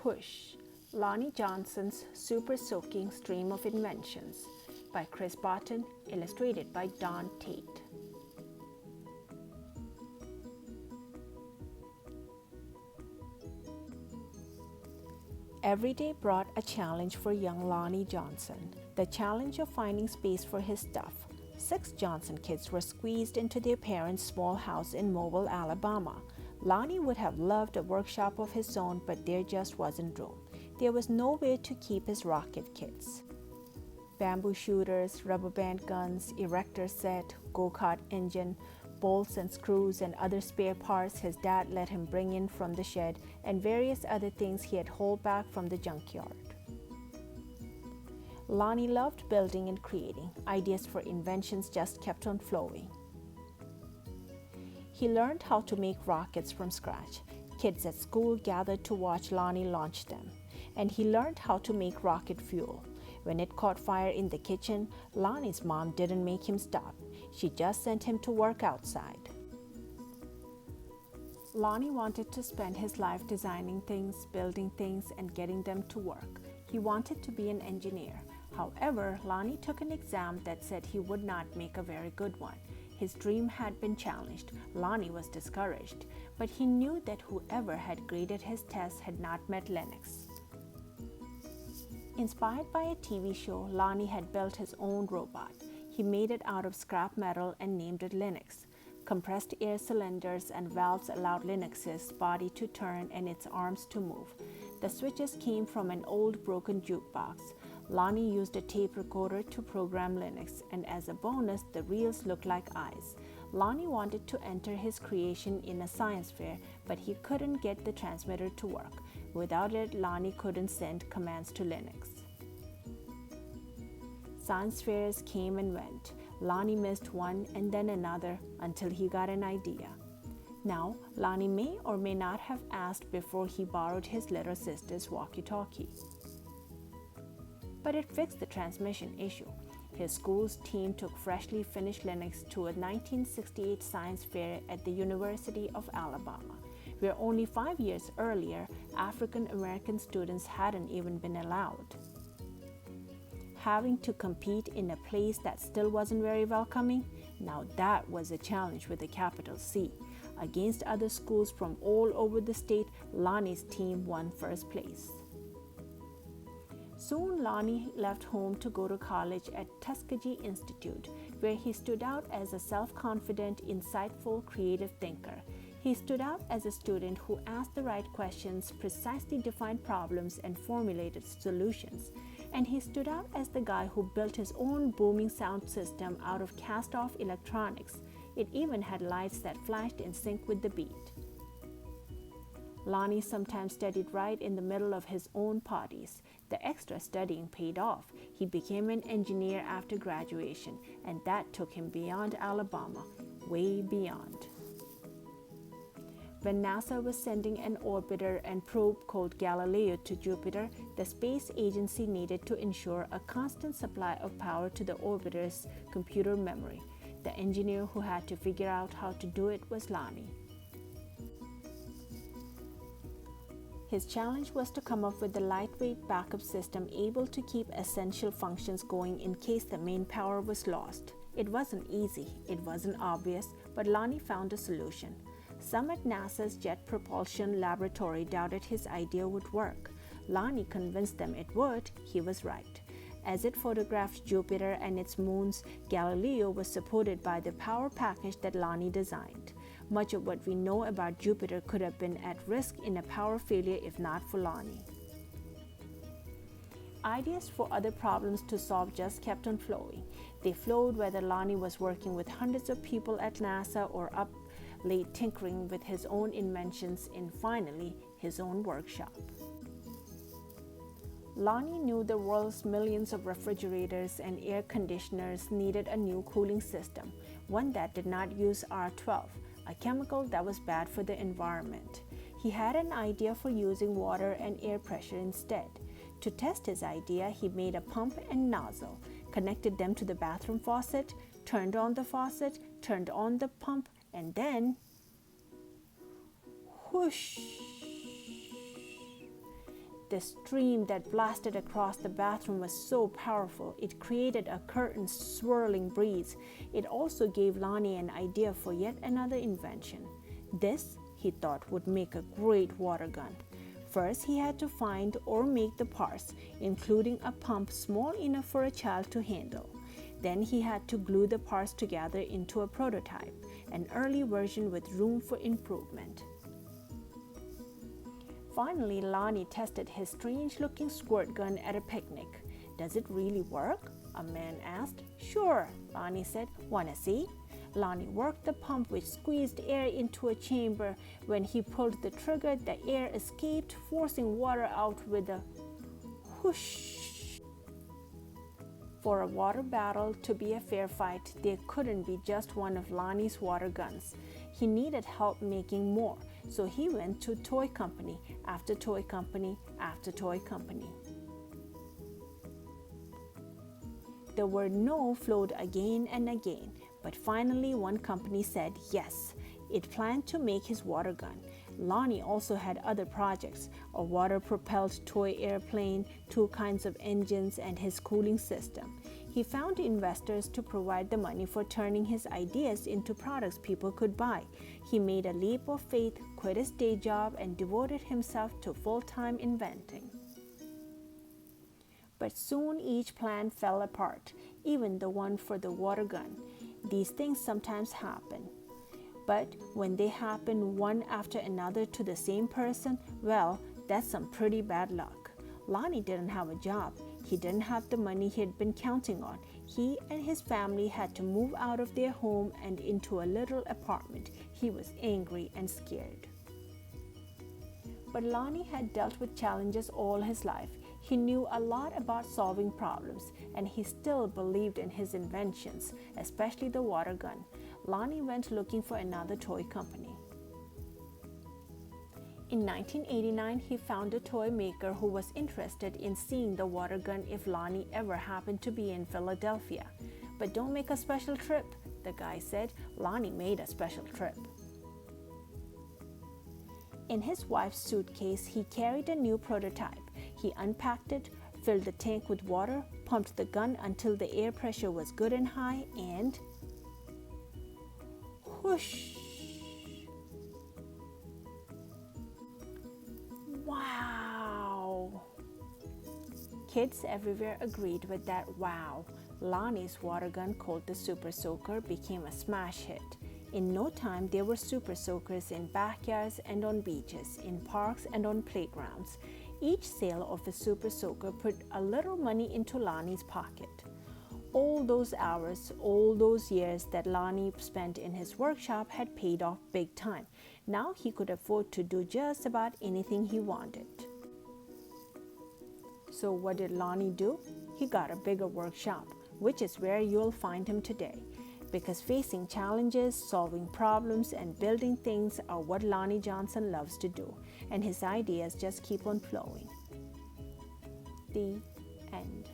Whoosh, Lonnie Johnson's Super Soaking Stream of Inventions by Chris Barton, illustrated by Don Tate. Every day brought a challenge for young Lonnie Johnson, the challenge of finding space for his stuff. 6 Johnson kids were squeezed into their parents' small house in Mobile, Alabama. Lonnie would have loved a workshop of his own, but there just wasn't room. There was nowhere to keep his rocket kits. Bamboo shooters, rubber band guns, erector set, go-kart engine, bolts and screws and other spare parts his dad let him bring in from the shed, and various other things he had hauled back from the junkyard. Lonnie loved building and creating. Ideas for inventions just kept on flowing. He learned how to make rockets from scratch. Kids at school gathered to watch Lonnie launch them. And he learned how to make rocket fuel. When it caught fire in the kitchen, Lonnie's mom didn't make him stop. She just sent him to work outside. Lonnie wanted to spend his life designing things, building things, and getting them to work. He wanted to be an engineer. However, Lonnie took an exam that said he would not make a very good one. His dream had been challenged. Lonnie was discouraged, but he knew that whoever had graded his tests had not met Linux. Inspired by a TV show, Lonnie had built his own robot. He made it out of scrap metal and named it Linux. Compressed air cylinders and valves allowed Linux's body to turn and its arms to move. The switches came from an old broken jukebox. Lonnie used a tape recorder to program Linux, and as a bonus, the reels looked like eyes. Lonnie wanted to enter his creation in a science fair, but he couldn't get the transmitter to work. Without it, Lonnie couldn't send commands to Linux. Science fairs came and went. Lonnie missed one and then another until he got an idea. Now, Lonnie may or may not have asked before he borrowed his little sister's walkie-talkie. But it fixed the transmission issue. His school's team took freshly finished Linux to a 1968 science fair at the University of Alabama, where only 5 years earlier, African American students hadn't even been allowed. Having to compete in a place that still wasn't very welcoming, now that was a challenge with a capital C. Against other schools from all over the state, Lonnie's team won first place. Soon, Lonnie left home to go to college at Tuskegee Institute, where he stood out as a self-confident, insightful, creative thinker. He stood out as a student who asked the right questions, precisely defined problems, and formulated solutions. And he stood out as the guy who built his own booming sound system out of cast-off electronics. It even had lights that flashed in sync with the beat. Lonnie sometimes studied right in the middle of his own parties. The extra studying paid off. He became an engineer after graduation, and that took him beyond Alabama, way beyond. When NASA was sending an orbiter and probe called Galileo to Jupiter, the space agency needed to ensure a constant supply of power to the orbiter's computer memory. The engineer who had to figure out how to do it was Lonnie. His challenge was to come up with a lightweight backup system able to keep essential functions going in case the main power was lost. It wasn't easy, it wasn't obvious, but Lonnie found a solution. Some at NASA's Jet Propulsion Laboratory doubted his idea would work. Lonnie convinced them it would. He was right. As it photographed Jupiter and its moons, Galileo was supported by the power package that Lonnie designed. Much of what we know about Jupiter could have been at risk in a power failure if not for Lonnie. Ideas for other problems to solve just kept on flowing. They flowed whether Lonnie was working with hundreds of people at NASA or up late tinkering with his own inventions in, finally, his own workshop. Lonnie knew the world's millions of refrigerators and air conditioners needed a new cooling system, one that did not use R12, a chemical that was bad for the environment. He had an idea for using water and air pressure instead. To test his idea, he made a pump and nozzle, connected them to the bathroom faucet, turned on the faucet, turned on the pump, and then whoosh! The stream that blasted across the bathroom was so powerful, it created a curtain swirling breeze. It also gave Lonnie an idea for yet another invention. This, he thought, would make a great water gun. First, he had to find or make the parts, including a pump small enough for a child to handle. Then he had to glue the parts together into a prototype, an early version with room for improvement. Finally, Lonnie tested his strange-looking squirt gun at a picnic. "Does it really work?" a man asked. "Sure," Lonnie said. "Wanna see?" Lonnie worked the pump, which squeezed air into a chamber. When he pulled the trigger, the air escaped, forcing water out with a whoosh. For a water battle to be a fair fight, there couldn't be just one of Lonnie's water guns. He needed help making more, so he went to toy company after toy company after toy company. The word no flowed again and again, but finally one company said yes. It planned to make his water gun. Lonnie also had other projects: a water-propelled toy airplane, 2 kinds of engines, and his cooling system. He found investors to provide the money for turning his ideas into products people could buy. He made a leap of faith, quit his day job, and devoted himself to full-time inventing. But soon each plan fell apart, even the one for the water gun. These things sometimes happen. But when they happen one after another to the same person, well, that's some pretty bad luck. Lonnie didn't have a job. He didn't have the money he had been counting on. He and his family had to move out of their home and into a little apartment. He was angry and scared. But Lonnie had dealt with challenges all his life. He knew a lot about solving problems, and he still believed in his inventions, especially the water gun. Lonnie went looking for another toy company. In 1989, he found a toy maker who was interested in seeing the water gun if Lonnie ever happened to be in Philadelphia. "But don't make a special trip," the guy said. Lonnie made a special trip. In his wife's suitcase, he carried a new prototype. He unpacked it, filled the tank with water, pumped the gun until the air pressure was good and high, and whoosh! Wow! Kids everywhere agreed with that wow. Lonnie's water gun, called the Super Soaker, became a smash hit. In no time, there were Super Soakers in backyards and on beaches, in parks and on playgrounds. Each sale of a Super Soaker put a little money into Lonnie's pocket. All those hours, all those years that Lonnie spent in his workshop had paid off big time. Now he could afford to do just about anything he wanted. So what did Lonnie do? He got a bigger workshop, which is where you'll find him today. Because facing challenges, solving problems, and building things are what Lonnie Johnson loves to do, and his ideas just keep on flowing. The end.